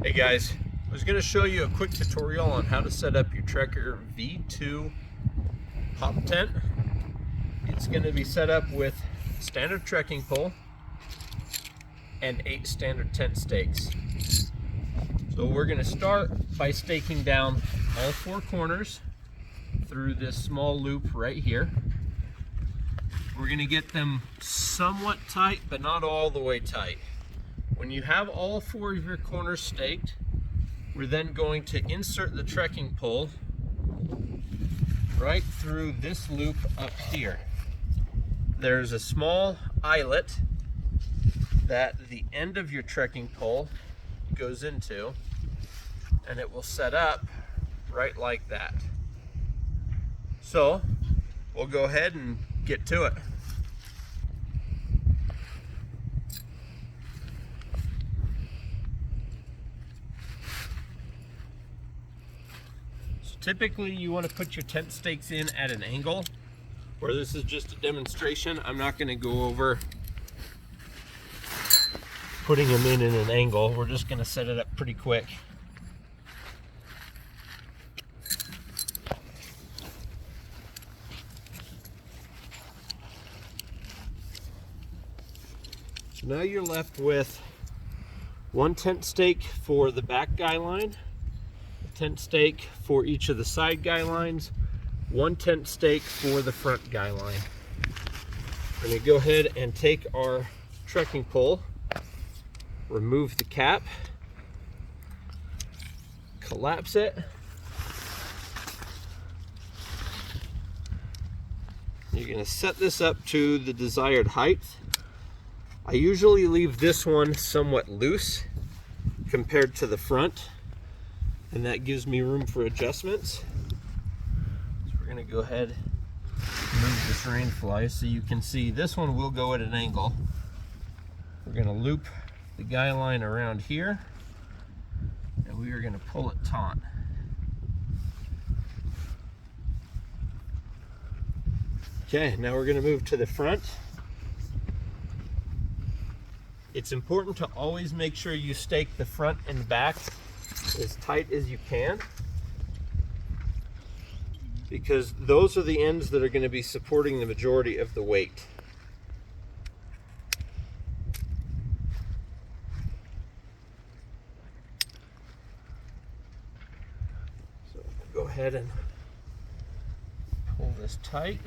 Hey guys, I was going to show you a quick tutorial on how to set up your Trekker V2 hop tent. It's going to be set up with standard trekking pole and 8 standard tent stakes. So we're going to start by staking down all 4 corners through this small loop right here. We're going to get them somewhat tight, but not all the way tight. When you have all 4 of your corners staked, we're then going to insert the trekking pole right through this loop up here. There's a small eyelet that the end of your trekking pole goes into, and it will set up right like that. So we'll go ahead and get to it. Typically you want to put your tent stakes in at an angle, where this is just a demonstration. I'm not going to go over putting them in an angle. We're just going to set it up pretty quick. So now you're left with 1 tent stake for the back guy line, tent stake for each of the side guy lines, 1 tent stake for the front guy line. We're going to go ahead and take our trekking pole, remove the cap, collapse it, you're going to set this up to the desired height. I usually leave this one somewhat loose compared to the front, and that gives me room for adjustments. So we're going to go ahead and move this rain fly so you can see this one will go at an angle. We're going to loop the guy line around here, and we are going to pull it taut. Okay, now we're going to move to the front. It's important to always make sure you stake the front and back as tight as you can, because those are the ends that are going to be supporting the majority of the weight. So go ahead and pull this tight.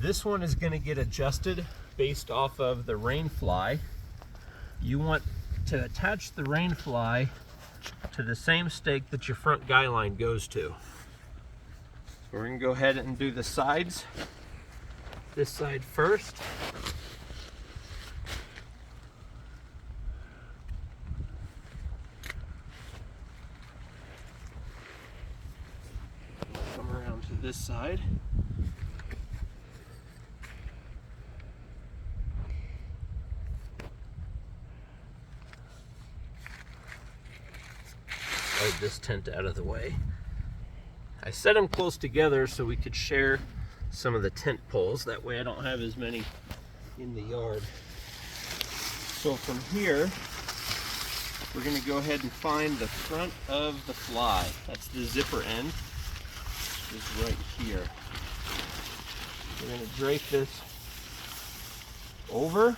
This one is going to get adjusted based off of the rain fly. You want to attach the rain fly to the same stake that your front guy line goes to. So we're going to go ahead and do the sides. This side first. Come around to this side. This tent out of the way. I set them close together so we could share some of the tent poles. That way I don't have as many in the yard. So from here, we're going to go ahead and find the front of the fly. That's the zipper end. Is right here. We're going to drape this over.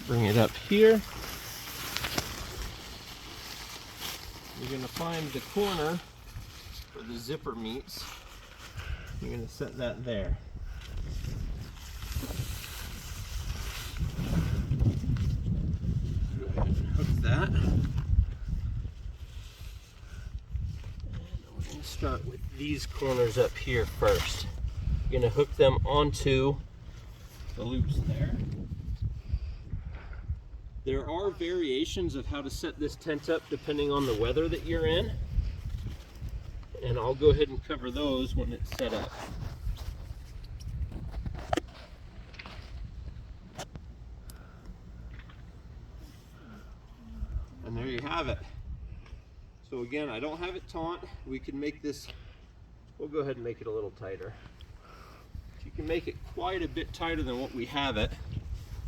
Bring it up here. You're going to find the corner where the zipper meets. You're going to set that there. Go ahead and hook that. And we're going to start with these corners up here first. You're going to hook them onto the loops there. There are variations of how to set this tent up depending on the weather that you're in, and I'll go ahead and cover those when it's set up. And there you have it. So again, I don't have it taut. We can make this, we'll go ahead and make it a little tighter. You can make it quite a bit tighter than what we have it.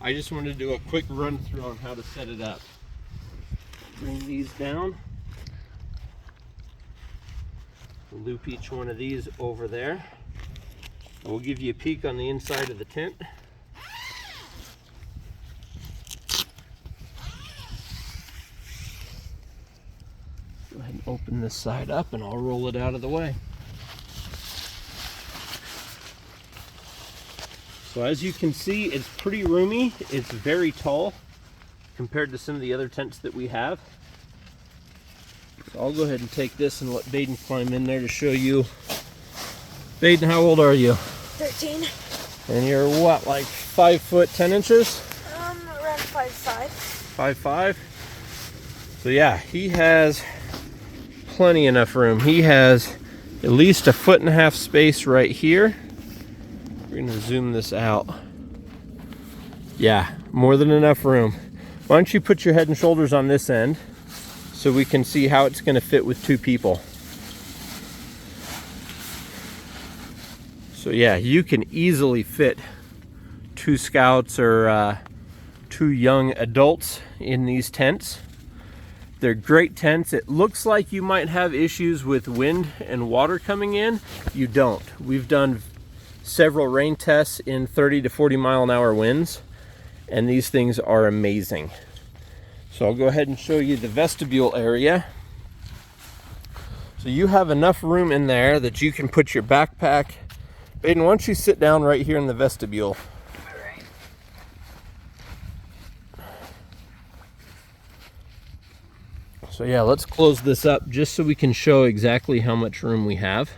I just wanted to do a quick run through on how to set it up. Bring these down. Loop each one of these over there. We'll give you a peek on the inside of the tent. Go ahead and open this side up and I'll roll it out of the way. So as you can see, it's pretty roomy. It's very tall compared to some of the other tents that we have. So I'll go ahead and take this and let Baden climb in there to show you. Baden, how old are you? 13. And you're what, like 5 foot 10 inches? Around 5'5". 5'5". So yeah, he has plenty enough room. He has at least 1.5 feet space right here. We're gonna zoom this out. Yeah, more than enough room. Why don't you put your head and shoulders on this end so we can see how it's gonna fit with 2 people. So yeah, you can easily fit 2 scouts or 2 young adults in these tents. They're great tents. It looks like you might have issues with wind and water coming in. You don't. We've done several rain tests in 30 to 40 mile an hour winds, and these things are amazing. So I'll go ahead and show you the vestibule area. So you have enough room in there that you can put your backpack. Baden, why don't you sit down right here in the vestibule? So yeah, let's close this up just so we can show exactly how much room we have.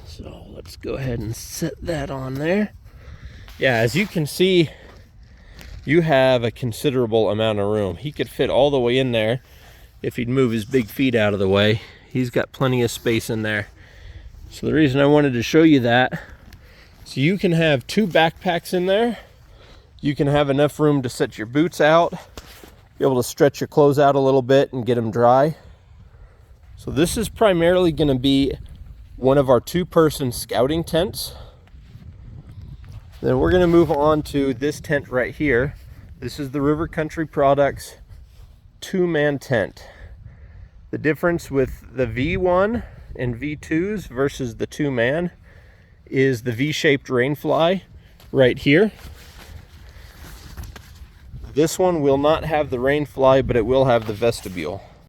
So let's go ahead and set that on there. Yeah, as you can see, you have a considerable amount of room. He could fit all the way in there if he'd move his big feet out of the way. He's got plenty of space in there. So the reason I wanted to show you that, so you can have 2 backpacks in there. You can have enough room to set your boots out, be able to stretch your clothes out a little bit and get them dry. So this is primarily going to be one of our 2-person scouting tents. Then we're going to move on to this tent right here. This is the River Country Products 2-man tent. The difference with the V1 and V2s versus the 2-man is the V-shaped rain fly right here. This one will not have the rain fly, but it will have the vestibule.